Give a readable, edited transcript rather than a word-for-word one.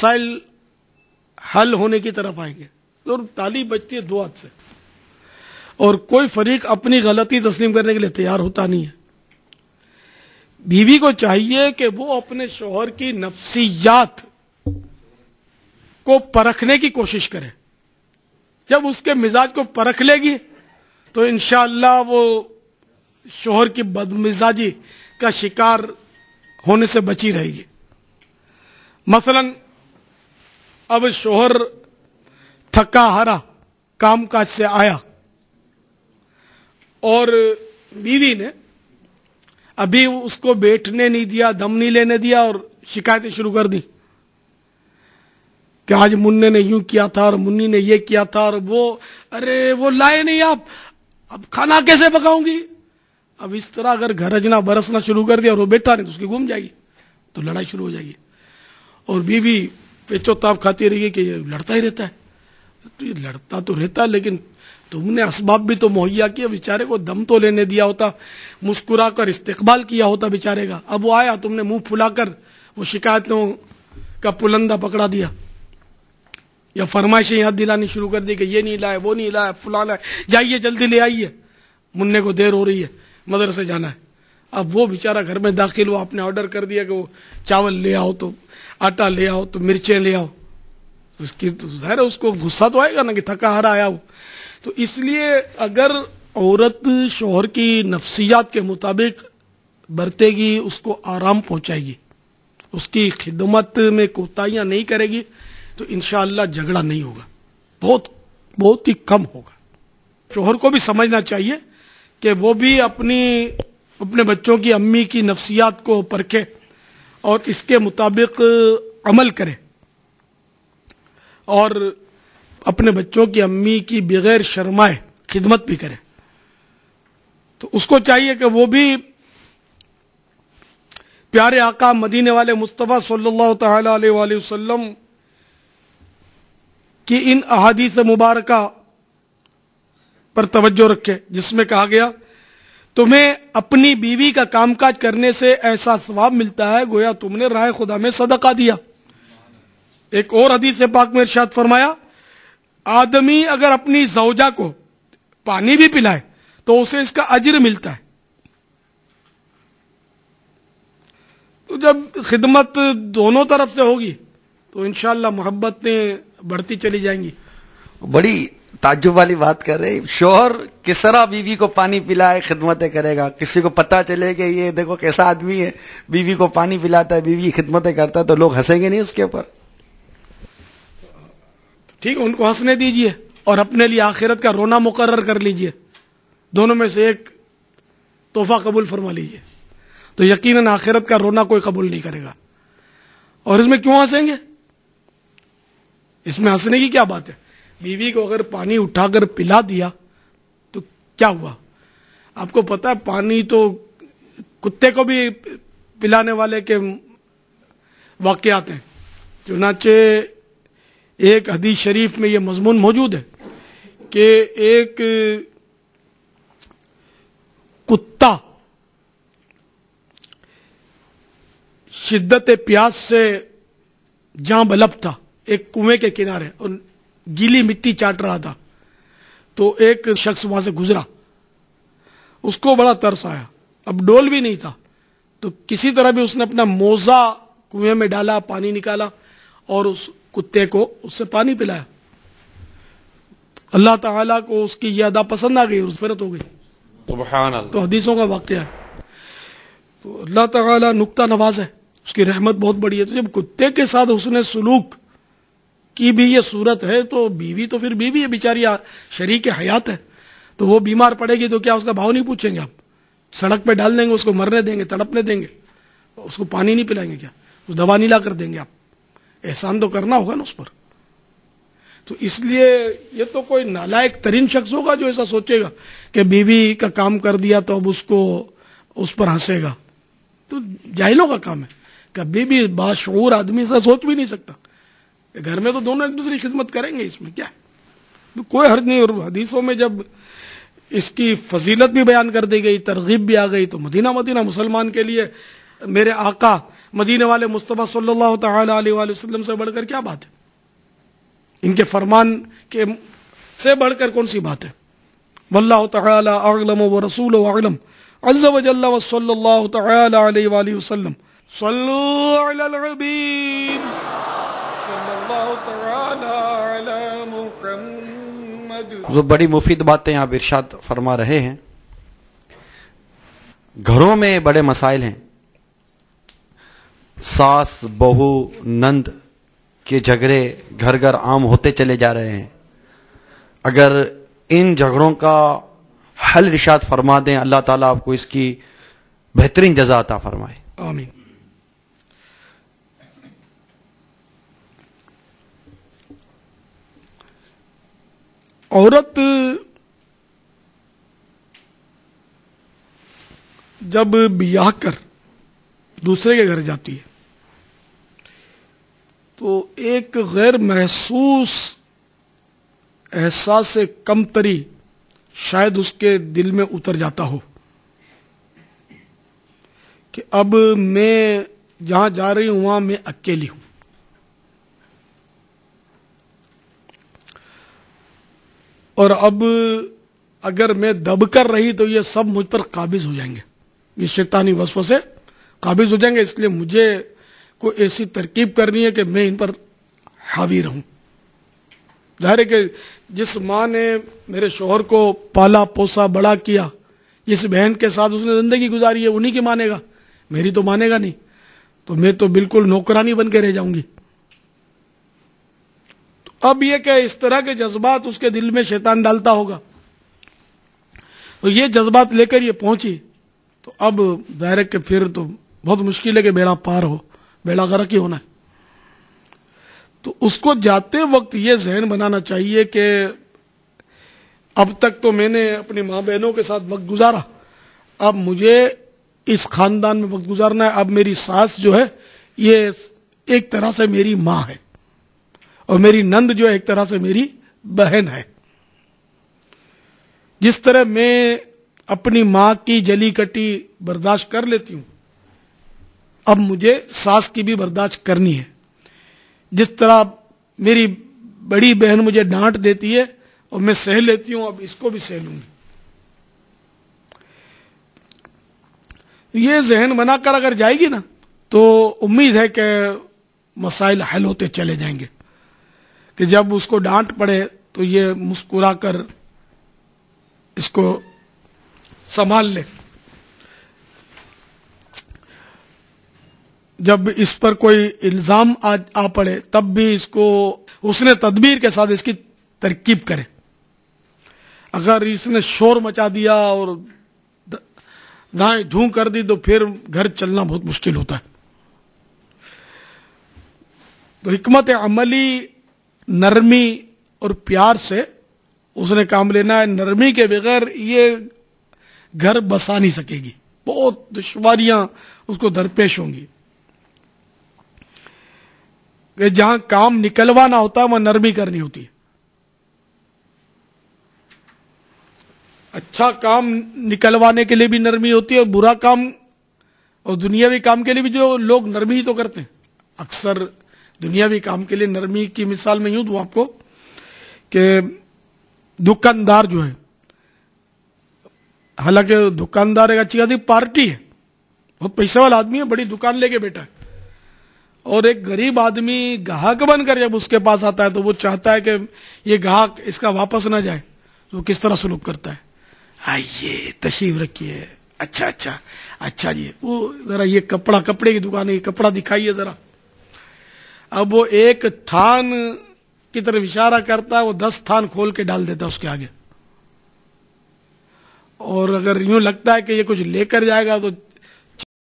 مسائل حل ہونے کی طرف آئیں گے. اور تعلیم بچتی ہے دو ہاتھ سے، اور کوئی فریق اپنی غلطی تسلیم کرنے کے لیے تیار ہوتا نہیں ہے. بیوی کو چاہیے کہ وہ اپنے شوہر کی نفسیات کو پرکھنے کی کوشش کرے. جب اس کے مزاج کو پرکھ لے گی تو انشاءاللہ وہ شوہر کی بدمزاجی کا شکار ہونے سے بچی رہے گی. مثلا اب شوہر تھکا ہارا کام کاج سے آیا اور بیوی نے ابھی اس کو بیٹھنے نہیں دیا، دم نہیں لینے دیا، اور شکایتیں شروع کر دی کہ آج مننے نے یوں کیا تھا اور منی نے یہ کیا تھا، اور وہ لائے نہیں، آپ اب کھانا کیسے پکاؤں گی. اب اس طرح اگر گھرجنا برسنا شروع کر دیا اور وہ بیٹھا نہیں تو اس کی گھوم جائے گی، تو لڑائی شروع ہو جائے گی. اور بیوی پیچو تاپ کھاتی رہی ہے کہ یہ لڑتا ہی رہتا ہے. تو یہ لڑتا تو رہتا ہے، لیکن تم نے اسباب بھی تو مہیا کیا، بیچارے کو دم تو لینے دیا ہوتا، مسکرا کر استقبال کیا ہوتا بیچارے کا. اب وہ آیا، تم نے منہ پھلا کر وہ شکایتوں کا پلندہ پکڑا دیا، یا فرمائشیں یاد دلانی شروع کر دی کہ یہ نہیں لائے، وہ نہیں لائے، فلاں لائے، جائیے جلدی لے آئیے، مننے کو دیر ہو رہی ہے، مدرسے جانا ہے. اب وہ بیچارہ گھر میں داخل ہوا، آپ نے آرڈر کر دیا کہ وہ چاول لے آؤ، تو آٹا لے آؤ، تو مرچیں لے آؤ. اس کی تو ظاہر ہے اس کو غصہ تو آئے گا نا کہ تھکا ہارا آیا ہو. تو اس لیے اگر عورت شوہر کی نفسیات کے مطابق برتے گی، اس کو آرام پہنچائے گی، اس کی خدمت میں کوتاہیاں نہیں کرے گی، تو انشاءاللہ جھگڑا نہیں ہوگا، بہت ہی کم ہوگا. شوہر کو بھی سمجھنا چاہیے کہ وہ بھی اپنے بچوں کی امی کی نفسیات کو پرکھے اور اس کے مطابق عمل کرے، اور اپنے بچوں کی امی کی بغیر شرمائے خدمت بھی کرے. تو اس کو چاہیے کہ وہ بھی پیارے آقا مدینے والے مصطفیٰ صلی اللہ تعالی علیہ وآلہ وسلم کی ان احادیث مبارکہ پر توجہ رکھے، جس میں کہا گیا تمہیں اپنی بیوی کا کام کاج کرنے سے ایسا ثواب ملتا ہے گویا تم نے راہ خدا میں صدقہ دیا. ایک اور حدیث پاک میں ارشاد فرمایا آدمی اگر اپنی زوجہ کو پانی بھی پلائے تو اسے اس کا اجر ملتا ہے. تو جب خدمت دونوں طرف سے ہوگی تو انشاءاللہ محبتیں بڑھتی چلی جائیں گی. بڑی تعجب والی بات کر رہے، شوہر کس طرح بیوی کو پانی پلائے خدمتیں کرے گا. کسی کو پتہ چلے کہ یہ دیکھو کیسا آدمی ہے، بیوی کو پانی پلاتا ہے، بیوی خدمتیں کرتا ہے، تو لوگ ہنسیں گے نہیں اس کے اوپر؟ ٹھیک ہے، ان کو ہنسنے دیجئے اور اپنے لیے آخرت کا رونا مقرر کر لیجئے. دونوں میں سے ایک تحفہ قبول فرما لیجئے، تو یقیناً آخرت کا رونا کوئی قبول نہیں کرے گا. اور اس میں کیوں ہنسیں گے؟ اس میں ہنسنے کی کیا بات ہے؟ بیوی کو اگر پانی اٹھا کر پلا دیا تو کیا ہوا؟ آپ کو پتا ہے پانی تو کتے کو بھی پلانے والے کے واقعات ہیں. چنانچہ ایک حدیث شریف میں یہ مضمون موجود ہے کہ ایک کتا شدت پیاس سے جاں بلب تھا ایک کنویں کے کنارے اور گیلی مٹی چاٹ رہا تھا. تو ایک شخص وہاں سے گزرا، اس کو بڑا ترس آیا، اب ڈول بھی نہیں تھا، تو کسی طرح بھی اس نے اپنا موزہ کنویں میں ڈالا، پانی نکالا اور اس کتے کو اس سے پانی پلایا. اللہ تعالیٰ کو اس کی یہ ادا پسند آ گئی اور فرت ہو گئی. سبحان اللہ. تو حدیثوں کا واقعہ ہے. تو اللہ تعالیٰ نکتہ نواز ہے، اس کی رحمت بہت بڑی ہے. تو جب کتے کے ساتھ حسن سلوک کی بھی یہ صورت ہے تو بیوی تو پھر بیوی ہے بیچاری، شریک حیات ہے. تو وہ بیمار پڑے گی تو کیا اس کا بھاؤ نہیں پوچھیں گے آپ؟ سڑک پہ ڈال دیں گے، اس کو مرنے دیں گے، تڑپنے دیں گے، اس کو پانی نہیں پلائیں گے کیا؟ تو دوا نہیں لا کر دیں گے آپ؟ احسان تو کرنا ہوگا نا اس پر. تو اس لیے یہ تو کوئی نالائق ترین شخص ہوگا جو ایسا سوچے گا کہ بیوی کا کام کر دیا تو اب اس پر ہنسے گا. تو جاہلوں کا کام ہے. کبھی بھی باشعور آدمی ایسا سوچ بھی نہیں سکتا. گھر میں تو دونوں ایک دوسری خدمت کریں گے، اس میں کیا ہے؟ کوئی حرج نہیں. اور حدیثوں میں جب اس کی فضیلت بھی بیان کر دی گئی، ترغیب بھی آ گئی، تو مدینہ مسلمان کے لیے میرے آقا مدینے والے مصطفیٰ صلی اللہ تعالی علیہ وآلہ وسلم سے بڑھ کر کیا بات ہے؟ ان کے فرمان کے سے بڑھ کر کون سی بات ہے؟ واللہ تعالی اعلم ورسولہ اعلم عز وجل وصلی اللہ تعالی علیہ وآلہ وسلم صلو علی الحبیب صلی اللہ تعالی علی محمد. جو بڑی مفید باتیں آپ ارشاد فرما رہے ہیں. گھروں میں بڑے مسائل ہیں. ساس بہو نند کے جھگڑے گھر گھر عام ہوتے چلے جا رہے ہیں. اگر ان جھگڑوں کا حل ارشاد فرما دیں, اللہ تعالیٰ آپ کو اس کی بہترین جزا عطا فرمائے. آمین. عورت جب بیاہ کر دوسرے کے گھر جاتی ہے تو ایک غیر محسوس احساس کمتری شاید اس کے دل میں اتر جاتا ہو کہ اب میں جہاں جا رہی ہوں وہاں میں اکیلی ہوں. اور اب اگر میں دب کر رہی تو یہ سب مجھ پر قابض ہو جائیں گے, یہ شیطانی وسوسے قابض ہو جائیں گے, اس لیے مجھے کوئی ایسی ترکیب کرنی ہے کہ میں ان پر حاوی رہوں. ظاہر ہے کہ جس ماں نے میرے شوہر کو پالا پوسا بڑا کیا, جس بہن کے ساتھ اس نے زندگی گزاری ہے, انہی کی مانے گا, میری تو مانے گا نہیں. تو میں تو بالکل نوکرانی بن کے رہ جاؤں گی. تو اب یہ کہ اس طرح کے جذبات اس کے دل میں شیطان ڈالتا ہوگا, تو یہ جذبات لے کر یہ پہنچی تو اب ظاہر ہے کہ پھر تو بہت مشکل ہے کہ بیڑا پار ہو, بیڑا غرق ہی ہونا ہے. تو اس کو جاتے وقت یہ ذہن بنانا چاہیے کہ اب تک تو میں نے اپنی ماں بہنوں کے ساتھ وقت گزارا, اب مجھے اس خاندان میں وقت گزارنا ہے. اب میری ساس جو ہے یہ ایک طرح سے میری ماں ہے, اور میری نند جو ہے ایک طرح سے میری بہن ہے. جس طرح میں اپنی ماں کی جلی کٹی برداشت کر لیتی ہوں, اب مجھے ساس کی بھی برداشت کرنی ہے. جس طرح میری بڑی بہن مجھے ڈانٹ دیتی ہے اور میں سہ لیتی ہوں, اب اس کو بھی سہ لوں گی. یہ ذہن بنا کر اگر جائے گی نا تو امید ہے کہ مسائل حل ہوتے چلے جائیں گے, کہ جب اس کو ڈانٹ پڑے تو یہ مسکرا کر اس کو سنبھال لے. جب اس پر کوئی الزام آ پڑے تب بھی اس کو اس نے تدبیر کے ساتھ اس کی ترکیب کرے. اگر اس نے شور مچا دیا اور دائیں دھوں کر دی تو پھر گھر چلنا بہت مشکل ہوتا ہے. تو حکمت عملی نرمی اور پیار سے اس نے کام لینا ہے. نرمی کے بغیر یہ گھر بسا نہیں سکے گی, بہت دشواریاں اس کو درپیش ہوں گی. کہ جہاں کام نکلوانا ہوتا ہے وہاں نرمی کرنی ہوتی ہے. اچھا کام نکلوانے کے لیے بھی نرمی ہوتی ہے, اور برا کام اور دنیاوی کام کے لیے بھی جو لوگ نرمی ہی تو کرتے ہیں. اکثر دنیاوی کام کے لیے نرمی کی مثال میں یوں دوں آپ کو کہ دکاندار جو ہے, حالانکہ دکاندار ایک اچھی خاصی پارٹی ہے, بہت پیسے والا آدمی ہے, بڑی دکان لے کے بیٹھا ہے, اور ایک غریب آدمی گاہک بن کر جب اس کے پاس آتا ہے تو وہ چاہتا ہے کہ یہ گاہک اس کا واپس نہ جائے. تو کس طرح سلوک کرتا ہے, آئیے تشریف رکھیے, اچھا اچھا اچھا جی, وہ ذرا یہ کپڑے کی دکان ہے, یہ کپڑا دکھائیے ذرا. اب وہ ایک تھان کی طرف اشارہ کرتا ہے, وہ 10 تھان کھول کے ڈال دیتا ہے اس کے آگے. اور اگر یوں لگتا ہے کہ یہ کچھ لے کر جائے گا تو